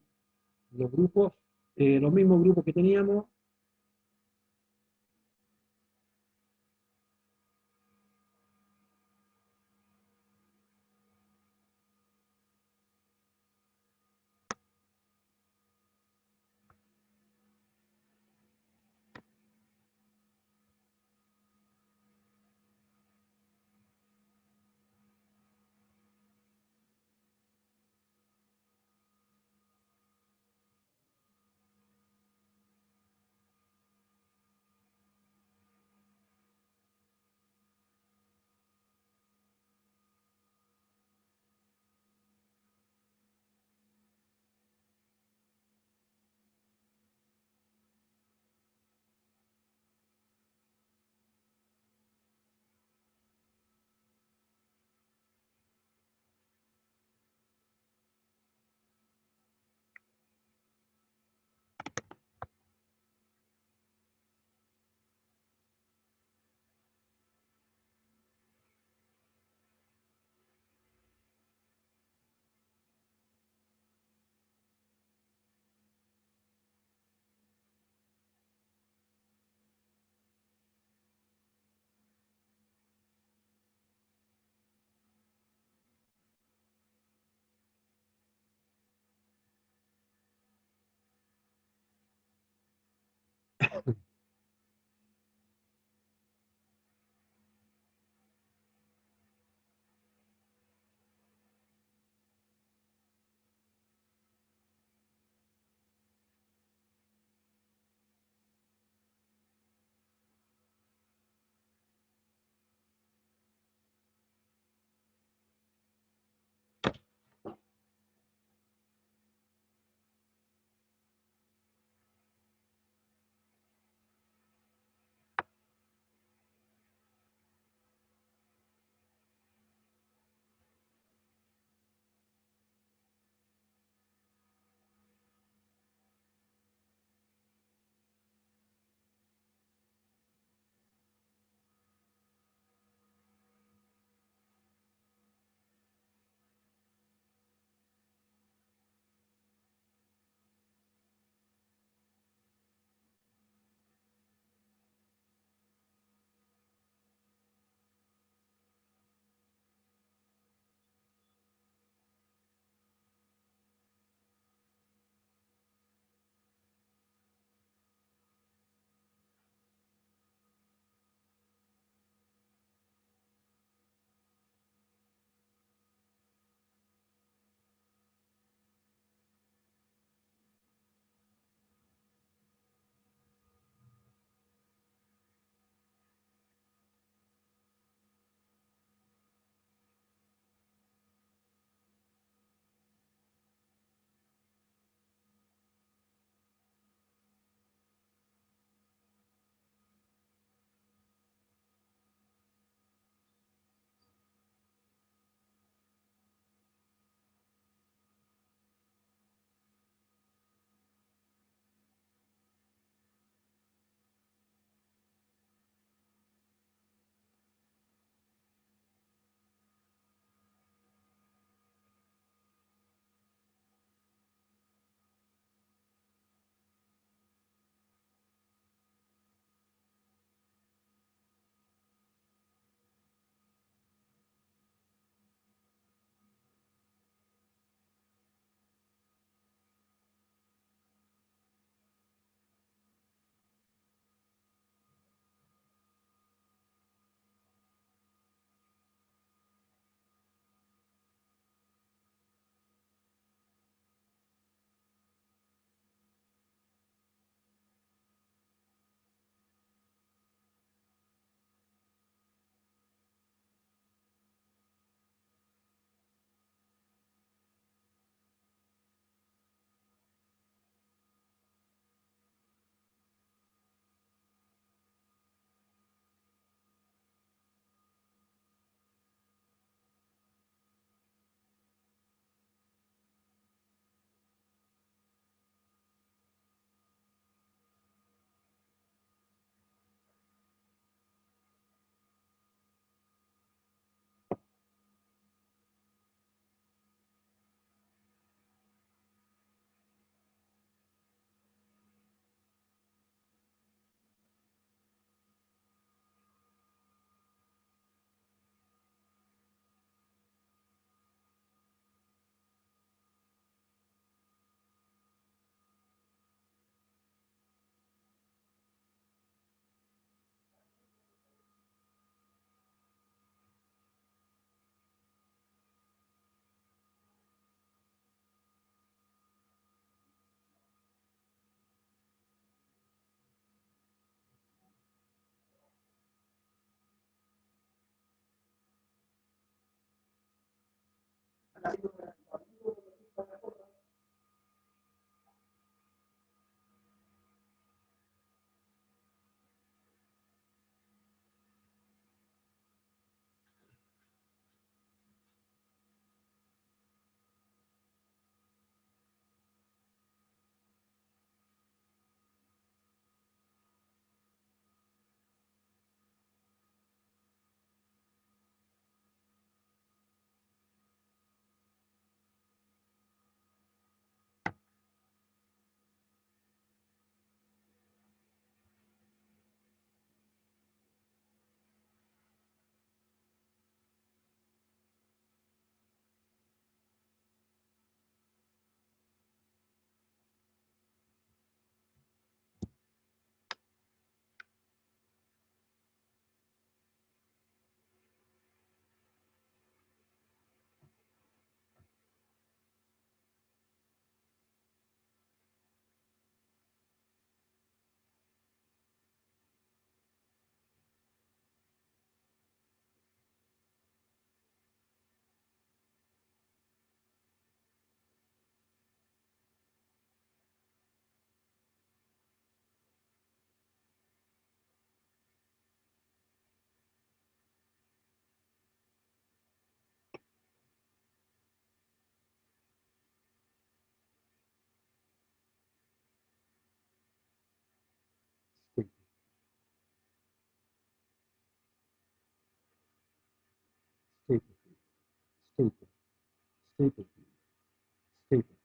Speaker 1: los grupos, los mismos grupos que teníamos. Staple, staple, staple, staple, staple.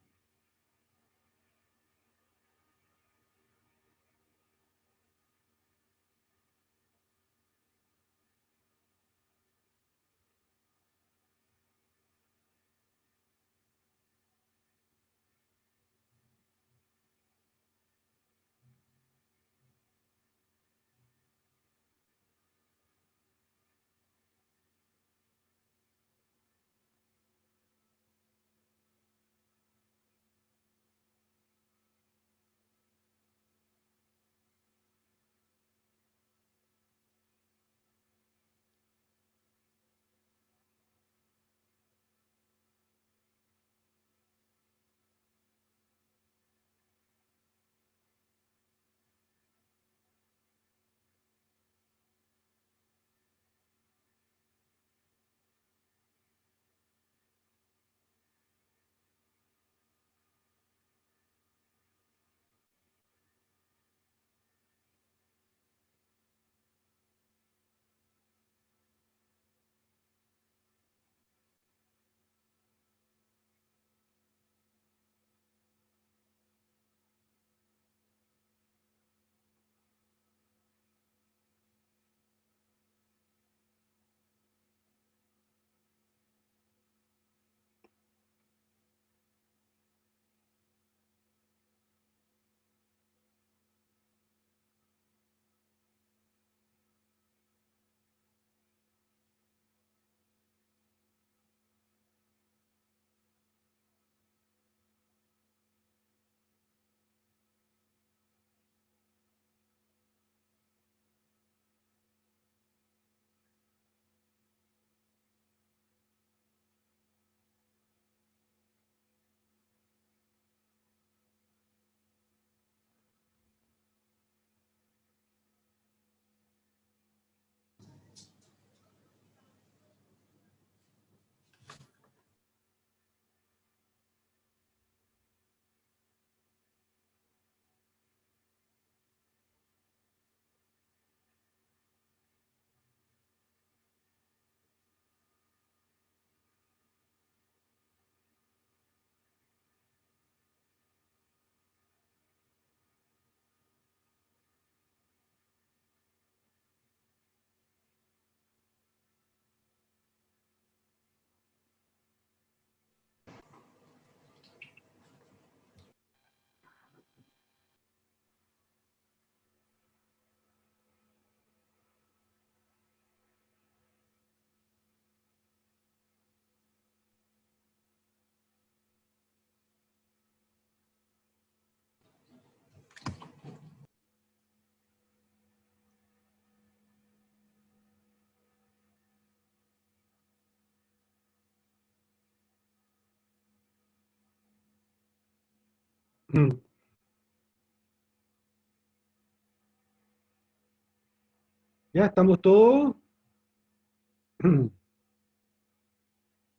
Speaker 1: Ya estamos todos.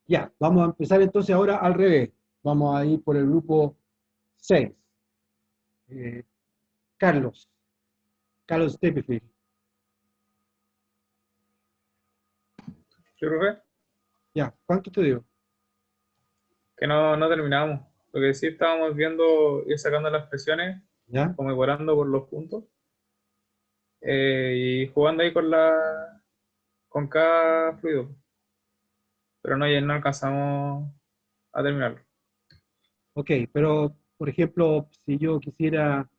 Speaker 1: Ya, vamos a empezar entonces ahora al revés. Vamos a ir por el grupo 6. Carlos Steppenfield.
Speaker 2: ¿Sí, profe?
Speaker 1: Ya, ¿cuánto te dio?
Speaker 2: Que no terminamos. Lo que sí estábamos viendo, ir sacando las presiones,
Speaker 1: ¿Ya?
Speaker 2: como igualando por los puntos, y jugando ahí con cada fluido. Pero no alcanzamos a terminarlo.
Speaker 1: Ok, pero por ejemplo, si yo quisiera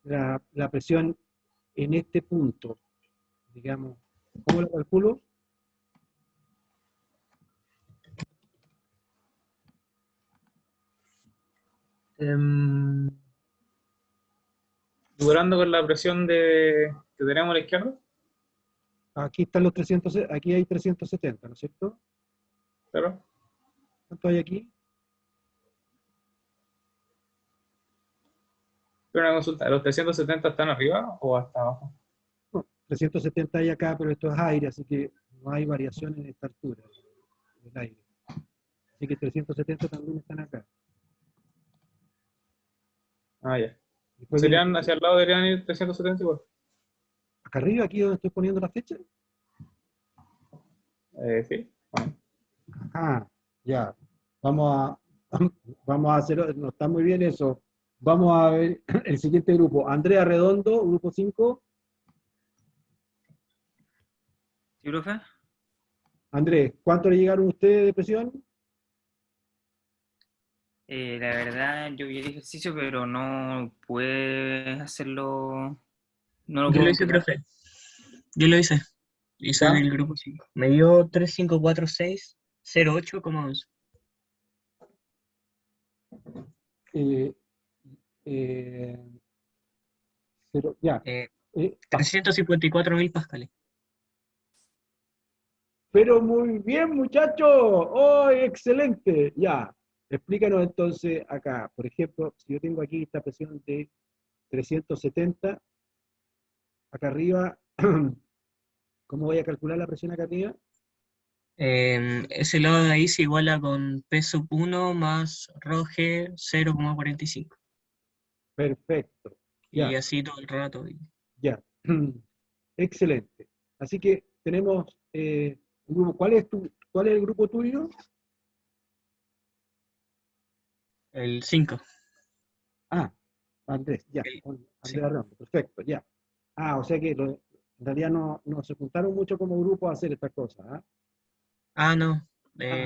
Speaker 1: la presión en este punto, digamos, ¿cómo la calculo?
Speaker 2: Durando con la presión que tenemos a la izquierda,
Speaker 1: Aquí están los 300, aquí hay 370, ¿no es cierto?
Speaker 2: claro.
Speaker 1: ¿Cuánto hay aquí?
Speaker 2: Pero una consulta, ¿los 370 están arriba o hasta abajo?
Speaker 1: No, 370 hay acá, pero esto es aire, así que no hay variación en esta altura del aire. Así que 370 también están acá.
Speaker 2: Ah, ya.
Speaker 1: Después viene
Speaker 2: ¿Serían hacia el lado, deberían ir 370 igual?
Speaker 1: acá arriba, aquí donde estoy poniendo la fecha.
Speaker 2: Sí. Bueno.
Speaker 1: Ah, ya. Vamos a, vamos a hacer, no está muy bien eso. Vamos a ver el siguiente grupo. Andrea Redondo, grupo 5.
Speaker 7: ¿Sí, profe?
Speaker 1: Andrés, ¿cuánto le llegaron a ustedes de presión?
Speaker 7: La verdad, yo vi el ejercicio, pero no pude hacerlo. No lo
Speaker 12: Yo
Speaker 7: puedo
Speaker 12: lo hice,
Speaker 7: completar.
Speaker 12: profe. Yo lo hice. Hice
Speaker 1: ¿Ya?
Speaker 12: del grupo 5. Me dio 354,608,2.
Speaker 1: Eh, eh, ya.
Speaker 12: Eh,
Speaker 1: Eh,
Speaker 12: 354.000 pascales.
Speaker 1: pero muy bien, muchachos. ¡Oh, excelente! Ya. Explícanos entonces acá. Por ejemplo, si yo tengo aquí esta presión de 370, acá arriba, ¿cómo voy a calcular la presión acá arriba?
Speaker 12: Ese lado de ahí se iguala con P sub 1 más Roge 0,45.
Speaker 1: Perfecto.
Speaker 12: Y
Speaker 1: Ya,
Speaker 12: así todo el rato.
Speaker 1: ya. Excelente. Así que tenemos un grupo. ¿Cuál es el grupo tuyo?
Speaker 12: El 5.
Speaker 1: Ah, Andrés, ya.
Speaker 12: Sí.
Speaker 1: Andrés Arredondo, perfecto, ya. Ah, o sea que en realidad no se juntaron mucho como grupo a hacer estas cosas, ¿ah?
Speaker 12: Ah, no.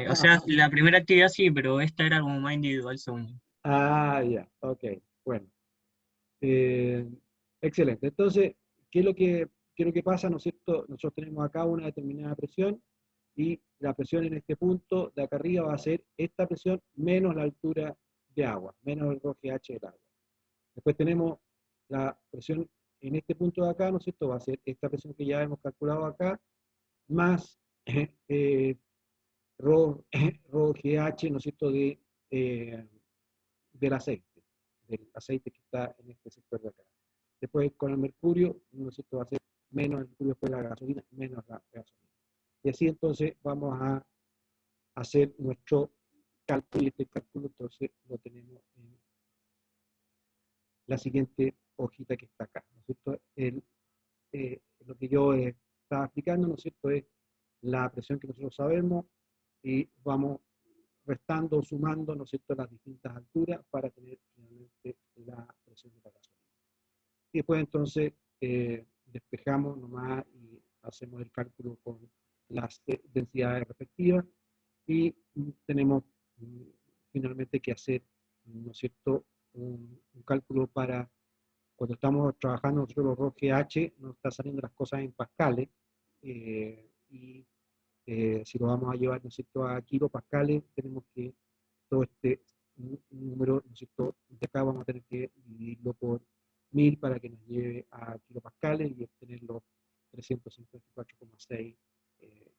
Speaker 12: O sea, la primera actividad sí, pero esta era como más individual, según yo.
Speaker 1: Ah, ya, ok, bueno. Eh, excelente. Entonces, qué es lo que pasa? ¿No es cierto? Nosotros tenemos acá una determinada presión y la presión en este punto de acá arriba va a ser esta presión menos la altura de agua, menos el pH del agua. Después tenemos la presión en este punto de acá, ¿no es cierto? Va a ser esta presión que ya hemos calculado acá, más rho GH, ¿no es cierto?, del aceite que está en este sector de acá. Después con el mercurio, ¿no es cierto?, va a ser menos el mercurio, después la gasolina, menos la gasolina. Y así entonces vamos a hacer nuestro cálculo, y este cálculo entonces lo tenemos en la siguiente hojita que está acá, ¿no es cierto? Lo que yo estaba explicando, ¿no es cierto?, es la presión que nosotros sabemos y vamos restando o sumando, ¿no es cierto?, las distintas alturas para tener finalmente la presión de la gasolina. Y después entonces despejamos nomás y hacemos el cálculo con las densidades respectivas y tenemos finalmente que hacer, ¿no es cierto?, un cálculo para cuando estamos trabajando nosotros los ROS GH, nos están saliendo las cosas en pascales, y si lo vamos a llevar, ¿no es cierto?, a kilopascales, tenemos que todo este número, ¿no es cierto?, de acá vamos a tener que dividirlo por 1000 para que nos lleve a kilopascales y obtener los 354,6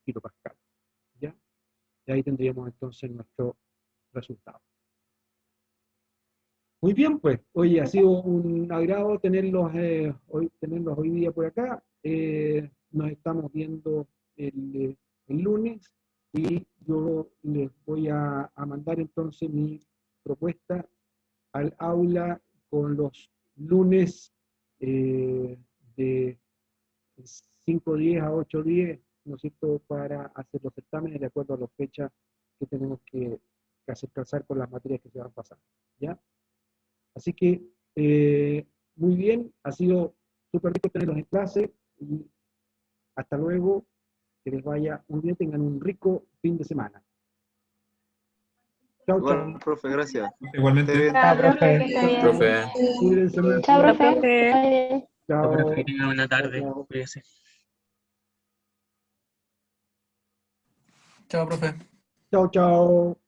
Speaker 1: kilopascales. ¿Ya? Y ahí tendríamos entonces nuestro resultado. Muy Muy bien, pues. Oye, ha sido un agrado tenerlos hoy día por acá. Nos estamos viendo el lunes y yo les voy a mandar entonces mi propuesta al aula con los lunes de 5:10 a 8:10, ¿no es cierto?, para hacer los certámenes de acuerdo a las fechas que tenemos que hacer calzar con las materias que se van pasando, ¿ya? Así que, muy bien, ha sido súper rico tenerlos en clase y hasta luego, que les vaya muy bien, tengan un rico fin de semana. Chao,
Speaker 11: Igual,
Speaker 1: chao.
Speaker 11: profe, gracias.
Speaker 13: Igualmente.
Speaker 11: Esté bien.
Speaker 9: Chao,
Speaker 6: Profe,
Speaker 9: profe.
Speaker 6: que esté bien.
Speaker 4: Profe,
Speaker 1: Cuídense mucho.
Speaker 5: Chao,
Speaker 9: Chao,
Speaker 5: profe.
Speaker 9: profe.
Speaker 5: Que vaya bien.
Speaker 1: Chao.
Speaker 12: Profe,
Speaker 13: Que tengan buena tarde.
Speaker 1: Chao.
Speaker 12: Cuídese.
Speaker 13: Chao, profe.
Speaker 1: Chao, chao.